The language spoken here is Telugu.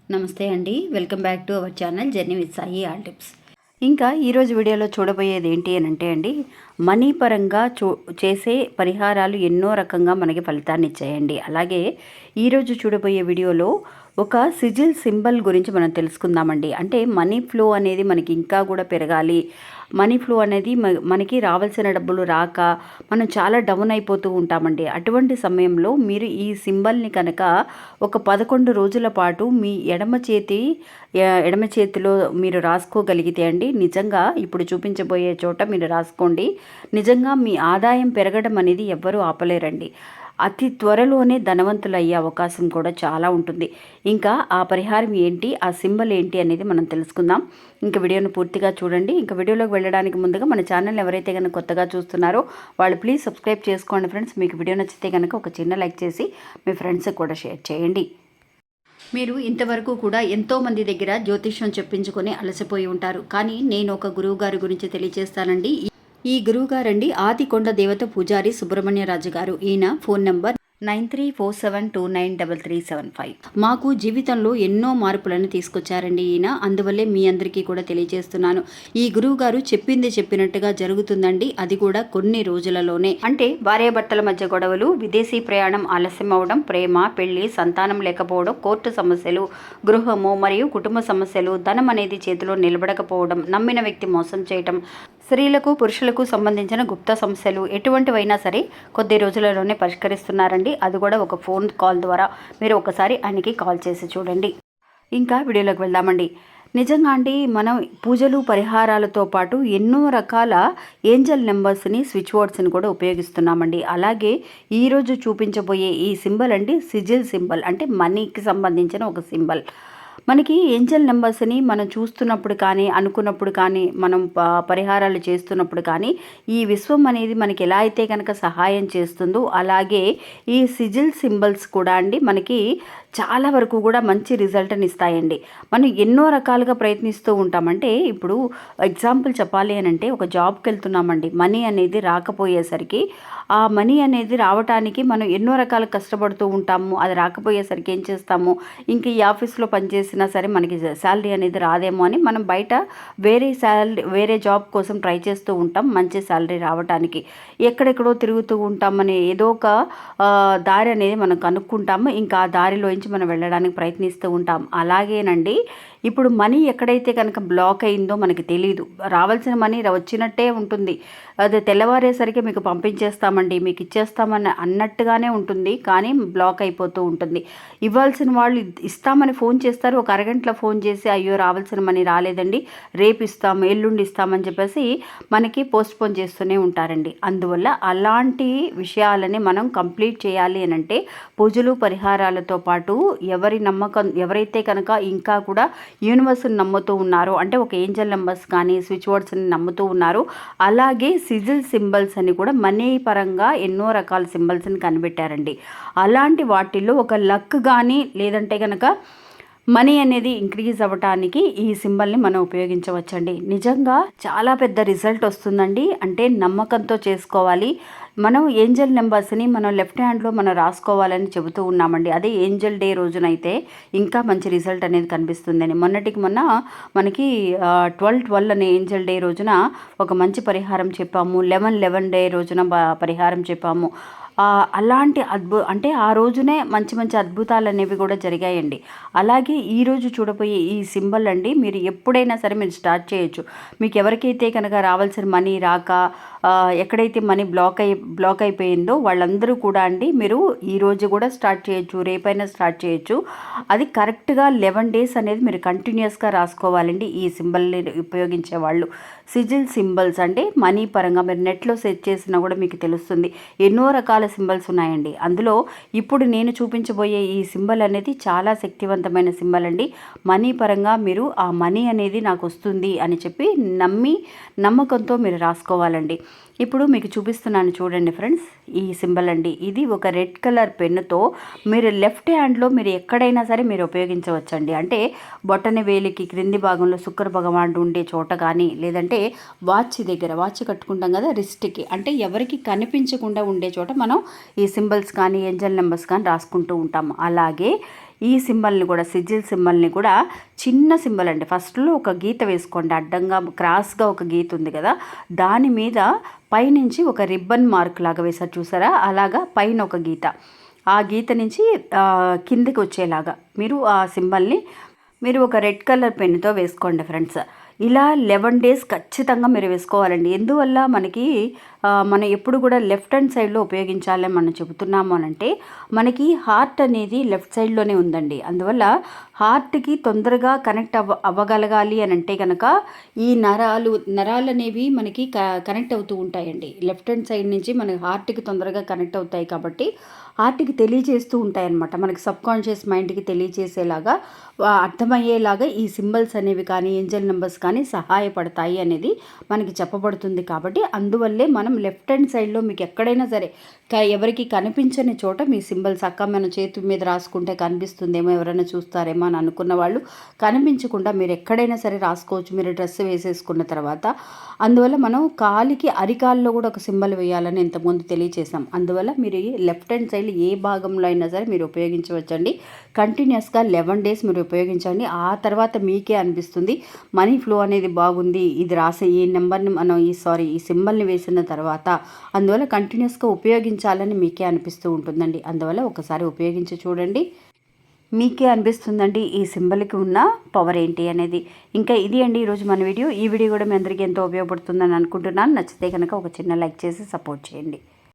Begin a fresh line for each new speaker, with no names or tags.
నమస్తే అండి, welcome back to our channel journey with Sai all tips. ఇంకా ఈరోజు వీడియోలో చూడబోయేది ఏంటి అని అంటే మనీ పరంగా చేసే పరిహారాలు ఎన్నో రకంగా మనకి ఫలితాన్ని ఇచ్చాయండి. అలాగే ఈరోజు చూడబోయే వీడియోలో ఒక సిజిల్ సింబల్ గురించి మనం తెలుసుకుందామండి. అంటే మనీ ఫ్లో అనేది మనకి ఇంకా కూడా పెరగాలి, మనీ ఫ్లో అనేది మనకి రావాల్సిన డబ్బులు రాక మనం చాలా డౌన్ అయిపోతూ ఉంటామండి. అటువంటి సమయంలో మీరు ఈ సింబల్ని కనుక ఒక 11 రోజుల పాటు మీ ఎడమ చేతిలో మీరు రాసుకోగలిగితే అండి, నిజంగా ఇప్పుడు చూపించబోయే చోట మీరు రాసుకోండి. నిజంగా మీ ఆదాయం పెరగడం అనేది ఎవ్వరూ ఆపలేరండి. అతి త్వరలోనే ధనవంతులు అయ్యే అవకాశం కూడా చాలా ఉంటుంది. ఇంకా ఆ పరిహారం ఏంటి, ఆ సింబల్ ఏంటి అనేది మనం తెలుసుకుందాం. ఇంకా వీడియోను పూర్తిగా చూడండి. ఇంకా వీడియోలోకి వెళ్ళడానికి ముందుగా మన ఛానల్ ఎవరైతే కనుక కొత్తగా చూస్తున్నారో వాళ్ళు ప్లీజ్ సబ్స్క్రైబ్ చేసుకోండి ఫ్రెండ్స్. మీకు వీడియో నచ్చితే కనుక ఒక చిన్న లైక్ చేసి మీ ఫ్రెండ్స్కి కూడా షేర్ చేయండి. మీరు ఇంతవరకు కూడా ఎంతోమంది దగ్గర జ్యోతిష్యం చెప్పించుకొని అలసిపోయి ఉంటారు. కానీ నేను ఒక గురువు గారి గురించి తెలియజేస్తానండి. ఈ గురువు గారండి ఆదికొండ దేవత పూజారి సుబ్రహ్మణ్యరాజు గారు. ఈయన ఫోన్ నంబర్ 9347293375. మాకు జీవితంలో ఎన్నో మార్పులను తీసుకొచ్చారండి ఈయన. అందువల్లే మీ అందరికీ కూడా తెలియజేస్తున్నాను. ఈ గురువు గారు చెప్పింది చెప్పినట్టుగా జరుగుతుందండి. అది కూడా కొన్ని రోజులలోనే. అంటే భార్యాభర్తల మధ్య గొడవలు, విదేశీ ప్రయాణం ఆలస్యం అవడం, ప్రేమ, పెళ్లి, సంతానం లేకపోవడం, కోర్టు సమస్యలు, గృహము మరియు కుటుంబ సమస్యలు, ధనం అనేది చేతిలో నిలబడకపోవడం, నమ్మిన వ్యక్తి మోసం చేయటం, స్త్రీలకు పురుషులకు సంబంధించిన గుప్త సమస్యలు ఎటువంటివైనా సరే కొద్ది రోజులలోనే పరిష్కరిస్తున్నారండి. అది కూడా ఒక ఫోన్ కాల్ ద్వారా. మీరు ఒకసారి ఆయనకి కాల్ చేసి చూడండి. ఇంకా వీడియోలోకి వెళ్దామండి. నిజంగా అండి, మనం పూజలు పరిహారాలతో పాటు ఎన్నో రకాల ఏంజల్ నెంబర్స్ని, స్విచ్ వర్డ్స్ని కూడా ఉపయోగిస్తున్నామండి. అలాగే ఈరోజు చూపించబోయే ఈ సింబల్ అండి సిజిల్ సింబల్, అంటే మనీకి సంబంధించిన ఒక సింబల్. మనకి ఏంజల్ నెంబర్స్ని మనం చూస్తున్నప్పుడు కానీ, అనుకున్నప్పుడు కానీ, మనం పరిహారాలు చేస్తున్నప్పుడు కానీ ఈ విశ్వం అనేది మనకి ఎలా అయితే కనుక సహాయం చేస్తుందో, అలాగే ఈ సిజిల్ సింబల్స్ కూడా అండి మనకి చాలా వరకు కూడా మంచి రిజల్ట్ని ఇస్తాయండి. మనం ఎన్నో రకాలుగా ప్రయత్నిస్తూ ఉంటామంటే, ఇప్పుడు ఎగ్జాంపుల్ చెప్పాలి అని అంటే, ఒక జాబ్కి వెళ్తున్నామండి, మనీ అనేది రాకపోయేసరికి ఆ మనీ అనేది రావటానికి మనం ఎన్నో రకాలు కష్టపడుతూ ఉంటాము. అది రాకపోయేసరికి ఏం చేస్తాము, ఇంకా ఈ ఆఫీస్లో పనిచేసినా సరే మనకి శాలరీ అనేది రాదేమో అని మనం బయట వేరే జాబ్ కోసం ట్రై చేస్తూ ఉంటాం మంచి శాలరీ రావటానికి. ఎక్కడెక్కడో తిరుగుతూ ఉంటామని ఏదో ఒక దారి అనేది మనం కనుక్కుంటాము. ఇంకా ఆ దారిలోంచి మనం వెళ్ళడానికి ప్రయత్నిస్తూ ఉంటాం. అలాగేనండి, ఇప్పుడు మనీ ఎక్కడైతే కనుక బ్లాక్ అయిందో మనకి తెలియదు. రావాల్సిన మనీ వచ్చినట్టే ఉంటుంది, అది తెల్లవారేసరికి మీకు పంపించేస్తామండి, మీకు ఇచ్చేస్తామని అన్నట్టుగానే ఉంటుంది, కానీ బ్లాక్ అయిపోతూ ఉంటుంది. ఇవ్వాల్సిన వాళ్ళు ఇస్తామని ఫోన్ చేస్తారు, ఒక అరగంటలో ఫోన్ చేసి అయ్యో రావాల్సిన మనీ రాలేదండి, రేపు ఇస్తాము, ఎల్లుండి ఇస్తామని చెప్పేసి మనకి పోస్ట్పోన్ చేస్తూనే ఉంటారండి. అందువల్ల అలాంటి విషయాలని మనం కంప్లీట్ చేయాలి అని అంటే పూజలు పరిహారాలతో పాటు ఎవరైతే కనుక ఇంకా కూడా యూనివర్స్ని నమ్ముతూ ఉన్నారో, అంటే ఒక ఏంజల్ నెంబర్స్ కానీ స్విచ్ వర్డ్స్ని నమ్ముతూ ఉన్నారు, అలాగే సిజిల్ సింబల్స్ అని కూడా మనీ పరంగా ఎన్నో రకాల సింబల్స్ని కనిపెట్టారండి. అలాంటి వాటిల్లో ఒక లక్ కానీ, లేదంటే కనుక మనీ అనేది ఇంక్రీజ్ అవ్వటానికి ఈ సింబల్ని మనం ఉపయోగించవచ్చండి. నిజంగా చాలా పెద్ద రిజల్ట్ వస్తుందండి. అంటే నమ్మకంతో చేసుకోవాలి. మనం ఏంజల్ నెంబర్స్ని మనం లెఫ్ట్ హ్యాండ్లో మనం రాసుకోవాలని చెబుతూ ఉన్నామండి. అదే ఏంజల్ డే రోజునైతే ఇంకా మంచి రిజల్ట్ అనేది కనిపిస్తుందని. మొన్నటికి మొన్న మనకి 12/12 అనే ఏంజల్ డే రోజున ఒక మంచి పరిహారం చెప్పాము. 11/11 డే రోజున పరిహారం చెప్పాము. అలాంటి అంటే ఆ రోజునే మంచి మంచి అద్భుతాలు అనేవి కూడా జరిగాయండి. అలాగే ఈరోజు చూడబోయే ఈ సింబల్ అండి, మీరు ఎప్పుడైనా సరే మీరు స్టార్ట్ చేయొచ్చు. మీకు ఎవరికైతే కనుక రావాల్సిన మనీ రాక ఎక్కడైతే మనీ బ్లాక్ అయిపోయిందో వాళ్ళందరూ కూడా అండి మీరు ఈరోజు కూడా స్టార్ట్ చేయొచ్చు, రేపైనా స్టార్ట్ చేయొచ్చు. అది కరెక్ట్గా 11 డేస్ అనేది మీరు కంటిన్యూస్గా రాసుకోవాలండి. ఈ సింబల్ని ఉపయోగించే వాళ్ళు సిజిల్ సింబల్స్ అంటే మనీ పరంగా మీరు నెట్లో సెర్చ్ చేసినా కూడా మీకు తెలుస్తుంది. ఎన్నో రకాల సింబల్స్ ఉన్నాయండి. అందులో ఇప్పుడు నేను చూపించబోయే ఈ సింబల్ అనేది చాలా శక్తివంతమైన సింబల్ అండి. మనీ పరంగా మీరు ఆ మనీ అనేది నాకు వస్తుంది అని చెప్పి నమ్మకంతో మీరు రాసుకోవాలండి. ఇప్పుడు మీకు చూపిస్తున్నాను చూడండి ఫ్రెండ్స్, ఈ సింబల్ అండి. ఇది ఒక రెడ్ కలర్ పెన్నుతో మీరు లెఫ్ట్ హ్యాండ్లో మీరు ఎక్కడైనా సరే మీరు ఉపయోగించవచ్చండి. అంటే బొట్టని వేలికి క్రింది భాగంలో శుక్ర భగవానుడు ఉండే చోట కానీ, లేదంటే వాచ్ కట్టుకుంటాం కదా రిస్ట్కి, అంటే ఎవరికి కనిపించకుండా ఉండే చోట మనం ఈ సింబల్స్ కానీ ఏంజల్ నెంబర్స్ కానీ రాసుకుంటూ ఉంటాము. అలాగే ఈ సింబల్ని కూడా సిజిల్ సింబల్ని కూడా చిన్న సింబల్ అండి, ఫస్ట్లో ఒక గీత వేసుకోండి, అడ్డంగా క్రాస్గా ఒక గీత ఉంది కదా, దాని మీద పైనుంచి ఒక రిబ్బన్ మార్క్ లాగా వేసారు చూసారా, అలాగా పైన ఒక గీత, ఆ గీత నుంచి కిందికి వచ్చేలాగా మీరు ఆ సింబల్ని మీరు ఒక రెడ్ కలర్ పెన్నుతో వేసుకోండి ఫ్రెండ్స్. ఇలా 11 డేస్ ఖచ్చితంగా మీరు వేసుకోవాలండి. ఎందువల్ల మనకి మనం ఎప్పుడు కూడా లెఫ్ట్ హ్యాండ్ సైడ్లో ఉపయోగించాలని మనం చెబుతున్నాము అనంటే, మనకి హార్ట్ అనేది లెఫ్ట్ సైడ్లోనే ఉందండి. అందువల్ల హార్ట్కి తొందరగా కనెక్ట్ అవ్వగలగాలి అని అంటే కనుక ఈ నరాలు అనేవి మనకి కనెక్ట్ అవుతూ ఉంటాయండి. లెఫ్ట్ హ్యాండ్ సైడ్ నుంచి మన హార్ట్కి తొందరగా కనెక్ట్ అవుతాయి కాబట్టి హార్ట్కి తెలియజేస్తూ ఉంటాయన్నమాట. మనకి సబ్కాన్షియస్ మైండ్కి తెలియజేసేలాగా అర్థమయ్యేలాగా ఈ సింబల్స్ అనేవి కానీ ఏంజల్ నెంబర్స్ కానీ సహాయపడతాయి అనేది మనకి చెప్పబడుతుంది. కాబట్టి అందువల్లే మనం లెఫ్ట్ హ్యాండ్ సైడ్లో మీకు ఎక్కడైనా సరే ఎవరికి కనిపించని చోట మీ సింబల్స్ మన చేతి మీద రాసుకుంటే కనిపిస్తుందేమో, ఎవరైనా చూస్తారేమో అని అనుకున్న వాళ్ళు కనిపించకుండా మీరు ఎక్కడైనా సరే రాసుకోవచ్చు, మీరు డ్రెస్ వేసేసుకున్న తర్వాత. అందువల్ల మనం కాలికి అరికాల్లో కూడా ఒక సింబల్ వేయాలని ఇంతకుముందు తెలియచేసాం. అందువల్ల మీరు లెఫ్ట్ హ్యాండ్ సైడ్ ఏ భాగంలో అయినా సరే మీరు ఉపయోగించవచ్చండి. కంటిన్యూస్గా 11 డేస్ మీరు ఉపయోగించండి. ఆ తర్వాత మీకే అనిపిస్తుంది మనీ ఫ్లో అనేది బాగుంది, ఇది రాసే ఈ నెంబర్ని మనం ఈ సింబల్ని వేసిన తర్వాత. అందువల్ల కంటిన్యూస్గా ఉపయోగించాలని మీకే అనిపిస్తూ ఉంటుందండి. అందువల్ల ఒకసారి ఉపయోగించి చూడండి, మీకే అనిపిస్తుందండి ఈ సింబల్కి ఉన్న పవర్ ఏంటి అనేది. ఇంకా ఇది అండి ఈరోజు మన వీడియో. ఈ వీడియో కూడా మీ అందరికీ ఎంతో ఉపయోగపడుతుందని అనుకుంటున్నాను. నచ్చితే కనుక ఒక చిన్న లైక్ చేసి సపోర్ట్ చేయండి.